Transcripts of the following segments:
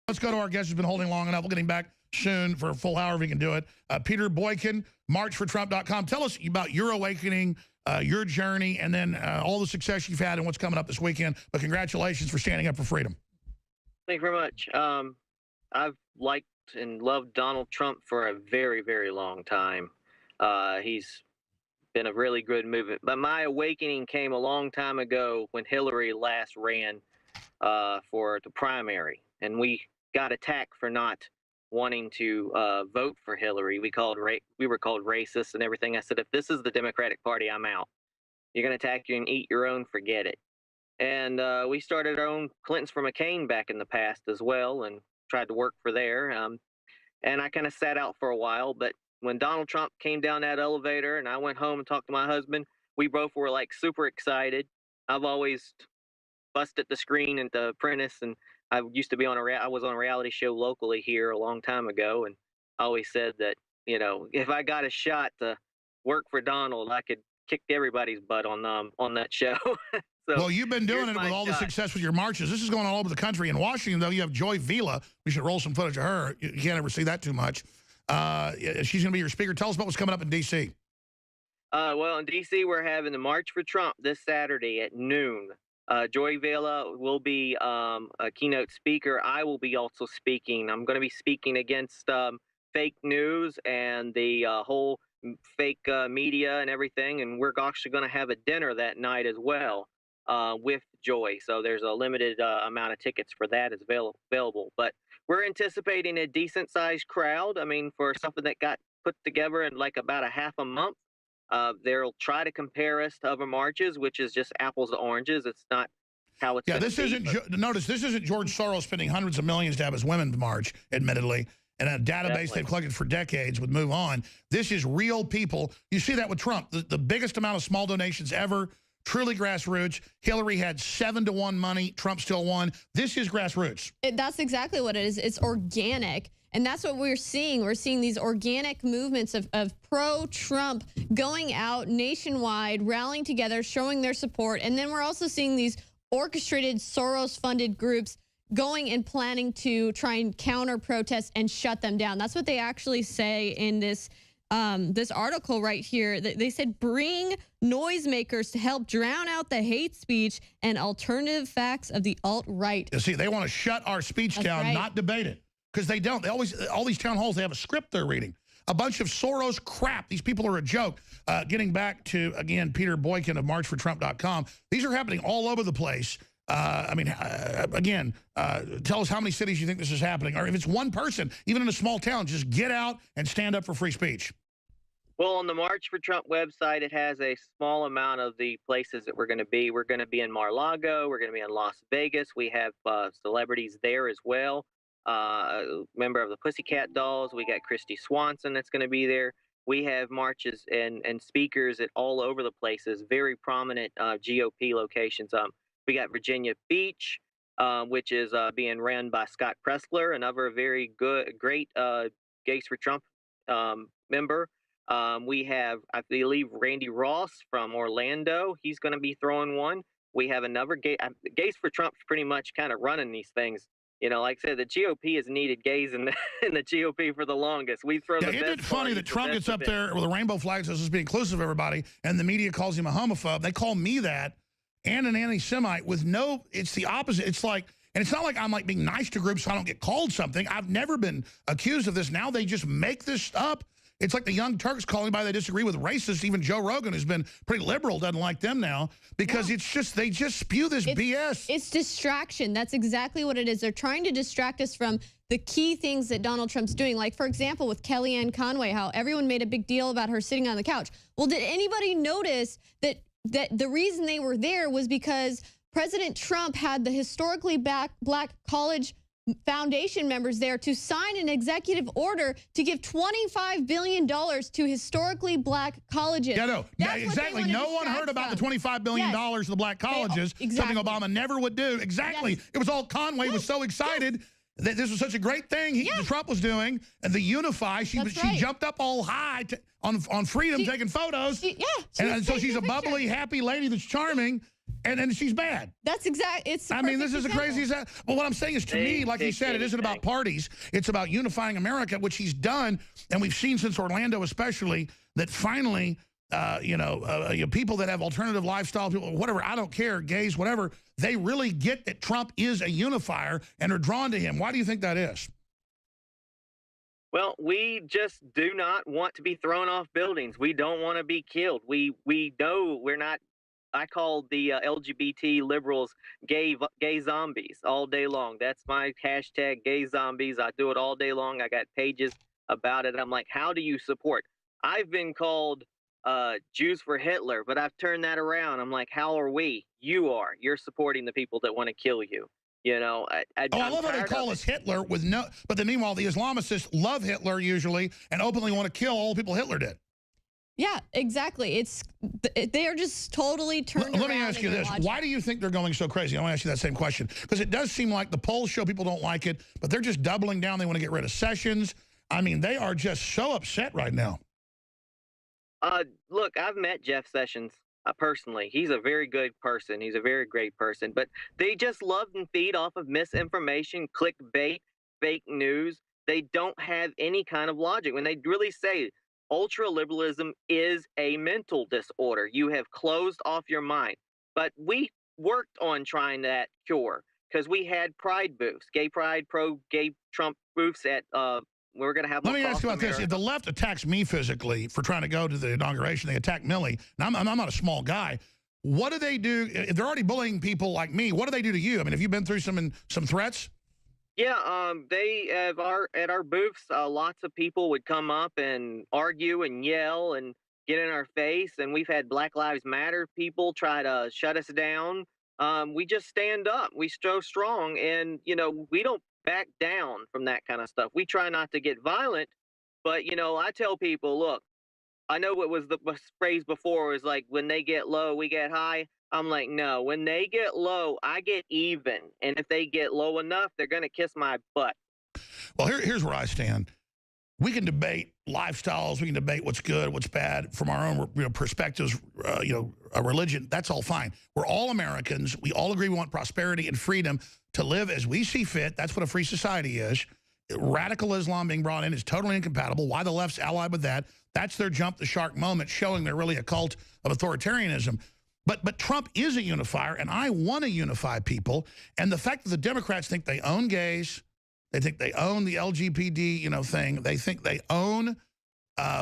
Let's go to our guest who's been holding long enough. We'll get him back soon for a full hour if he can do it. Peter Boykin, marchfortrump.com. Tell us about your awakening, your journey, and then all the success you've had and what's coming up this weekend. But congratulations for standing up for freedom. Thank you very much. I've liked and loved Donald Trump for a very, very long time. He's been a really good movement. But my awakening came a long time ago when Hillary last ran for the primary. And we got attacked for not wanting to vote for Hillary. We were called racist and everything. I said, if this is the Democratic Party, I'm out. You're going to attack you and eat your own, forget it. And we started our own Clintons for McCain back in the past as well and tried to work for there. And I kind of sat out for a while. But when Donald Trump came down that elevator and I went home and talked to my husband, we both were like super excited. I've always busted the screen at The Apprentice, and I used to be I was on a reality show locally here a long time ago, and I always said that, you know, if I got a shot to work for Donald, I could kick everybody's butt on that show. So, well, you've been doing it with all the success with your marches. This is going all over the country. In Washington, though, you have Joy Vila. We should roll some footage of her. You can't ever see that too much. She's going to be your speaker. Tell us about what's coming up in D.C. Well, in D.C., we're having the March for Trump this Saturday at noon. Joy Vela will be a keynote speaker. I will be also speaking. I'm going to be speaking against fake news and the whole fake media and everything. And we're actually going to have a dinner that night as well with Joy. So there's a limited amount of tickets for that is available. But we're anticipating a decent-sized crowd. I mean, for something that got put together in like about a half a month. They'll try to compare us to other marches, which is just apples to oranges. It's not how it's. Yeah, this isn't. Notice this isn't George Soros spending hundreds of millions to have his women march, admittedly, and a database they've collected for decades with Move On. This is real people. You see that with Trump, the biggest amount of small donations ever, truly grassroots. Hillary had 7-to-1 money. Trump still won. This is grassroots. That's exactly what it is. It's organic. And that's what we're seeing. We're seeing these organic movements of pro-Trump going out nationwide, rallying together, showing their support. And then we're also seeing these orchestrated Soros-funded groups going and planning to try and counter-protest and shut them down. That's what they actually say in this this article right here. They said, bring noisemakers to help drown out the hate speech and alternative facts of the alt-right. You see, they want to shut our speech down, not debate it. Because they don't. They always, all these town halls, they have a script they're reading. A bunch of Soros crap. These people are a joke. Getting back to, again, Peter Boykin of marchfortrump.com. These are happening all over the place. I mean, again, tell us how many cities you think this is happening. Or if it's one person, even in a small town, just get out and stand up for free speech. Well, on the March for Trump website, it has a small amount of the places that we're going to be. We're going to be in Mar-a-Lago. We're going to be in Las Vegas. We have celebrities there as well. A member of the Pussycat Dolls. We got Christy Swanson that's going to be there. We have marches and speakers at all over the places, very prominent GOP locations. We got Virginia Beach, which is being ran by Scott Pressler, another very great Gays for Trump member. We have, I believe, Randy Ross from Orlando. He's going to be throwing one. We have another Gays for Trump pretty much kind of running these things. You know, like I said, the GOP has needed gays in the GOP for the longest. We throw the best. Isn't it funny that Trump gets up there with a rainbow flag, says let's be inclusive of everybody, and the media calls him a homophobe. They call me that and an anti-Semite with no, it's the opposite. It's like, and it's not like I'm like being nice to groups so I don't get called something. I've never been accused of this. Now they just make this up. It's like the Young Turks calling anybody they disagree with racist. Even Joe Rogan, who's been pretty liberal, doesn't like them now because it's just, they just spew this BS. It's distraction. That's exactly what it is. They're trying to distract us from the key things that Donald Trump's doing. Like, for example, with Kellyanne Conway, how everyone made a big deal about her sitting on the couch. Well, did anybody notice that the reason they were there was because President Trump had the historically black college foundation members there to sign an executive order to give $25 billion to historically black colleges. Yeah, no, exactly. No one heard about the $25 billion to the black colleges, something Obama never would do. Exactly. It was all Conway was so excited that this was such a great thing Trump was doing. And the Unify, she jumped up all high on freedom, taking photos. And so she's a bubbly, happy lady that's charming. And she's bad. That's exact. It's. I mean, this is the craziest. But what I'm saying is, to me, like you said, it isn't about parties. It's about unifying America, which he's done, and we've seen since Orlando, especially, that finally, people that have alternative lifestyle, people, whatever, I don't care, gays, whatever, they really get that Trump is a unifier and are drawn to him. Why do you think that is? Well, we just do not want to be thrown off buildings. We don't want to be killed. We know we're not. I call the LGBT liberals gay zombies all day long. That's my hashtag, gay zombies. I do it all day long. I got pages about it. I'm like, how do you support? I've been called Jews for Hitler, but I've turned that around. I'm like, how are we? You are. You're supporting the people that want to kill you. You know, I love how they call us Hitler with no, but then meanwhile, the Islamists love Hitler usually and openly want to kill all the people Hitler did. Yeah, exactly. They are just totally turned around. Let me ask you this. Why do you think they're going so crazy? I want to ask you that same question. Because it does seem like the polls show people don't like it, but they're just doubling down. They want to get rid of Sessions. I mean, they are just so upset right now. Look, I've met Jeff Sessions personally. He's a very good person. He's a very great person. But they just love and feed off of misinformation, clickbait, fake news. They don't have any kind of logic. When they really say ultra-liberalism is a mental disorder, you have closed off your mind. But we worked on trying that cure because we had pride booths, gay pride, pro-gay Trump booths at we're going to have. Let me ask you about this. If the left attacks me physically for trying to go to the inauguration, they attack Millie. Now, I'm not a small guy. What do they do? If they're already bullying people like me, what do they do to you? I mean, have you been through some threats? Yeah, they at our booths, lots of people would come up and argue and yell and get in our face. And we've had Black Lives Matter people try to shut us down. We just stand up. We so strong, and we don't back down from that kind of stuff. We try not to get violent, but I tell people, look, I know what was the phrase before was like, when they get low, we get high. I'm like, no, when they get low, I get even. And if they get low enough, they're going to kiss my butt. Well, here's where I stand. We can debate lifestyles. We can debate what's good, what's bad from our own perspectives, a religion. That's all fine. We're all Americans. We all agree we want prosperity and freedom to live as we see fit. That's what a free society is. Radical Islam being brought in is totally incompatible. Why the left's allied with that? That's their jump the shark moment, showing they're really a cult of authoritarianism. But Trump is a unifier, and I want to unify people. And the fact that the Democrats think they own gays, they think they own the LGBT, thing, they think they own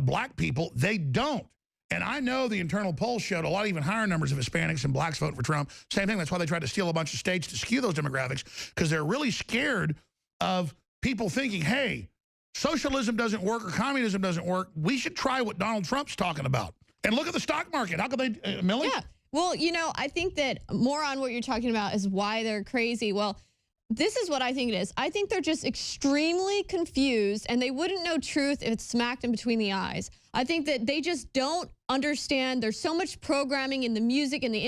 black people, they don't. And I know the internal polls showed a lot even higher numbers of Hispanics and blacks voting for Trump. Same thing. That's why they tried to steal a bunch of states to skew those demographics, because they're really scared of people thinking, hey, socialism doesn't work or communism doesn't work. We should try what Donald Trump's talking about. And look at the stock market. How could they, Millie? Yeah. Well, I think that more on what you're talking about is why they're crazy. Well, this is what I think it is. I think they're just extremely confused, and they wouldn't know truth if it's smacked in between the eyes. I think that they just don't understand. There's so much programming in the music and the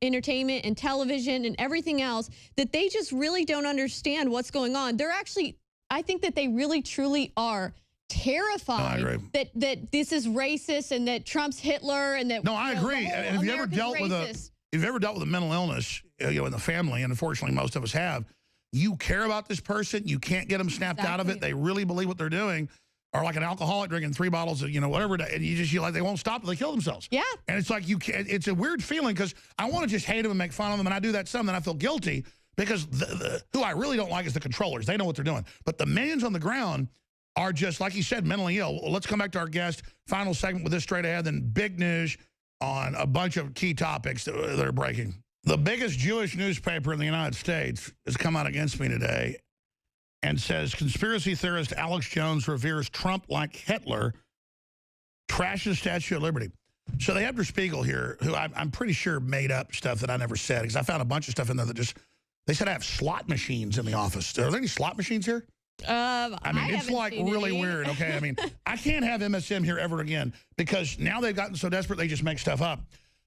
entertainment and television and everything else that they just really don't understand what's going on. They're actually, I think that they really truly are terrified that this is racist and that Trump's Hitler and that. No, I agree. And have you ever dealt with a mental illness, in the family, and unfortunately most of us have, you care about this person, you can't get them snapped out of it. They really believe what they're doing. Or like an alcoholic drinking 3 bottles of, whatever, and you like they won't stop till they kill themselves. Yeah. And it's like it's a weird feeling, because I want to just hate them and make fun of them, and I do that some, then I feel guilty, because who I really don't like is the controllers. They know what they're doing. But the millions on the ground are just, like you said, mentally ill. Well, let's come back to our guest. Final segment with this straight ahead, then big news on a bunch of key topics that are breaking. The biggest Jewish newspaper in the United States has come out against me today and says conspiracy theorist Alex Jones reveres Trump like Hitler, trashes Statue of Liberty. So they have Der Spiegel here, who I'm pretty sure made up stuff that I never said, because I found a bunch of stuff in there that just, they said I have slot machines in the office. Are there any slot machines here? I mean, it's like really weird, okay? I mean, I can't have MSM here ever again, because now they've gotten so desperate they just make stuff up.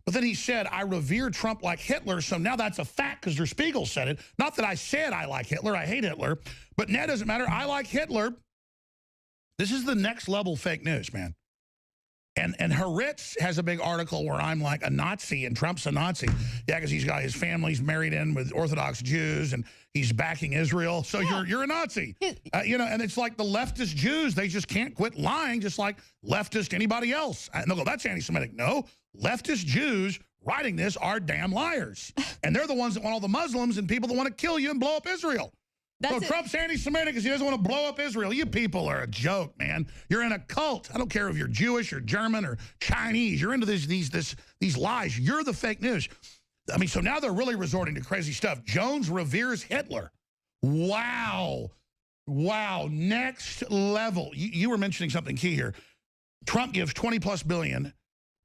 But then he said, I revere Trump like Hitler, so now that's a fact because Der Spiegel said it. Not that I said I like Hitler, I hate Hitler, but now it doesn't matter. I like Hitler. This is the next level fake news, man. And Haaretz has a big article where I'm like a Nazi and Trump's a Nazi. Yeah, because he's got his family's married in with Orthodox Jews and he's backing Israel. So you're a Nazi. You know, and it's like the leftist Jews, they just can't quit lying, just like leftist anybody else. And they'll go, that's anti-Semitic. No, leftist Jews writing this are damn liars. And they're the ones that want all the Muslims and people that want to kill you and blow up Israel. So Trump's anti-Semitic because he doesn't want to blow up Israel. You people are a joke, man. You're in a cult. I don't care if you're Jewish or German or Chinese. You're into these lies. You're the fake news. I mean, so now they're really resorting to crazy stuff. Jones reveres Hitler. Wow. Wow. Next level. You were mentioning something key here. Trump gives $20+ billion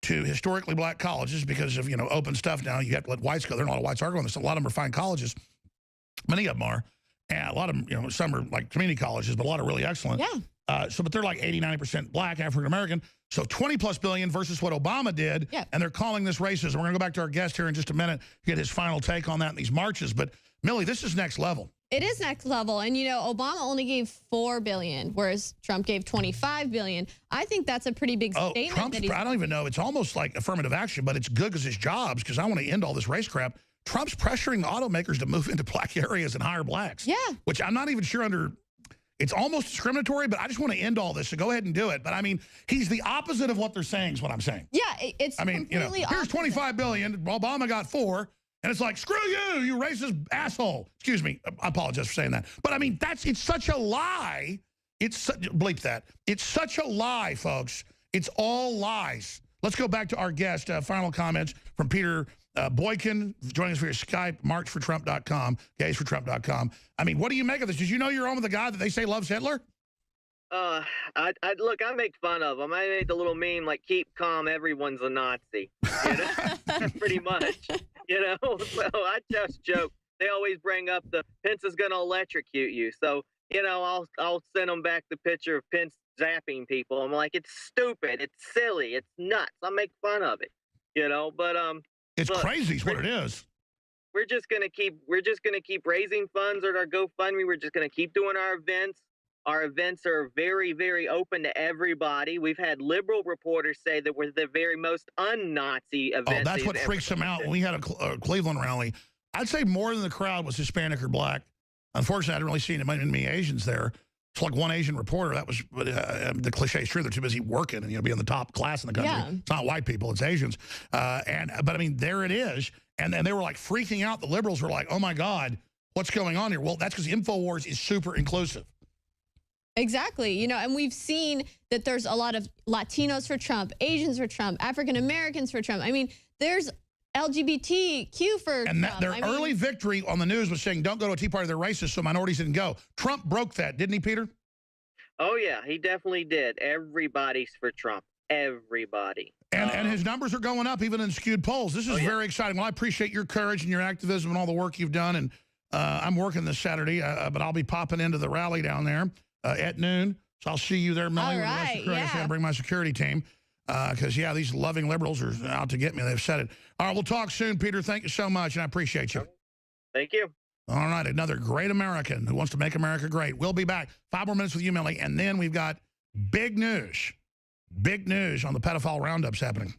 to historically black colleges because of, you know, open stuff now. You have to let whites go. There are a lot of whites are going this. A lot of them are fine colleges. Many of them are. And a lot of them, you know, some are like community colleges, but a lot are really excellent. Yeah. But they're like 80–90% black, African-American. So $20+ billion versus what Obama did. Yeah. And they're calling this racism. We're going to go back to our guest here in just a minute to get his final take on that in these marches. But Millie, this is next level. It is next level. And, you know, Obama only gave $4 billion, whereas Trump gave $25 billion. I think that's a pretty big statement. Trump's, I don't even know. It's almost like affirmative action, but it's good because it's jobs, because I want to end all this race crap. Trump's pressuring the automakers to move into black areas and hire blacks. Yeah. Which I'm not even sure under, it's almost discriminatory, but I just want to end all this, so go ahead and do it. But I mean, he's the opposite of what they're saying is what I'm saying. Yeah, it's completely here's $25 billion, Obama got $4, and it's like, screw you, you racist asshole. Excuse me, I apologize for saying that. But I mean, it's such a lie. Bleep that. It's such a lie, folks. It's all lies. Let's go back to our guest, final comments from Peter Boykin, joining us via Skype, marchfortrump.com, gaysfortrump.com. I mean, what do you make of this? Did you know you're on with the guy that they say loves Hitler? Look, I make fun of him. I made the little meme like, keep calm, everyone's a Nazi. You know? Pretty much, you know? So I just joke. They always bring up the Pence is going to electrocute you. So, you know, I'll send them back the picture of Pence zapping people. I'm like, it's stupid. It's silly. It's nuts. I make fun of it, you know? But, it's crazy is what it is. We're just gonna keep raising funds at our GoFundMe. We're just gonna keep doing our events. Our events are very, very open to everybody. We've had liberal reporters say that we're the very most un-Nazi event. Oh, that's what freaks them out. When we had a Cleveland rally, I'd say more than the crowd was Hispanic or black. Unfortunately, I didn't really see many Asians there. It's like one Asian reporter. That was the cliche is true. They're too busy working and, you know, being the top class in the country. Yeah. It's not white people, it's Asians. But I mean, there it is. And they were like freaking out. The liberals were like, oh my God, what's going on here? Well, that's because InfoWars is super inclusive. Exactly. You know, and we've seen that there's a lot of Latinos for Trump, Asians for Trump, African Americans for Trump. I mean, there's LGBTQ for and Trump. Their early victory on the news was saying, don't go to a Tea Party, they're racist, so minorities didn't go. Trump broke that, didn't he, Peter? Oh, yeah, he definitely did. Everybody's for Trump. Everybody. And his numbers are going up even in skewed polls. This is very exciting. Well, I appreciate your courage and your activism and all the work you've done. And I'm working this Saturday, but I'll be popping into the rally down there at noon. So I'll see you there, Millie. All right, I got to bring my security team. Because, yeah, these loving liberals are out to get me. They've said it. All right, we'll talk soon, Peter. Thank you so much, and I appreciate you. Thank you. All right, another great American who wants to make America great. We'll be back. 5 more minutes with you, Millie, and then we've got big news on the pedophile roundups happening.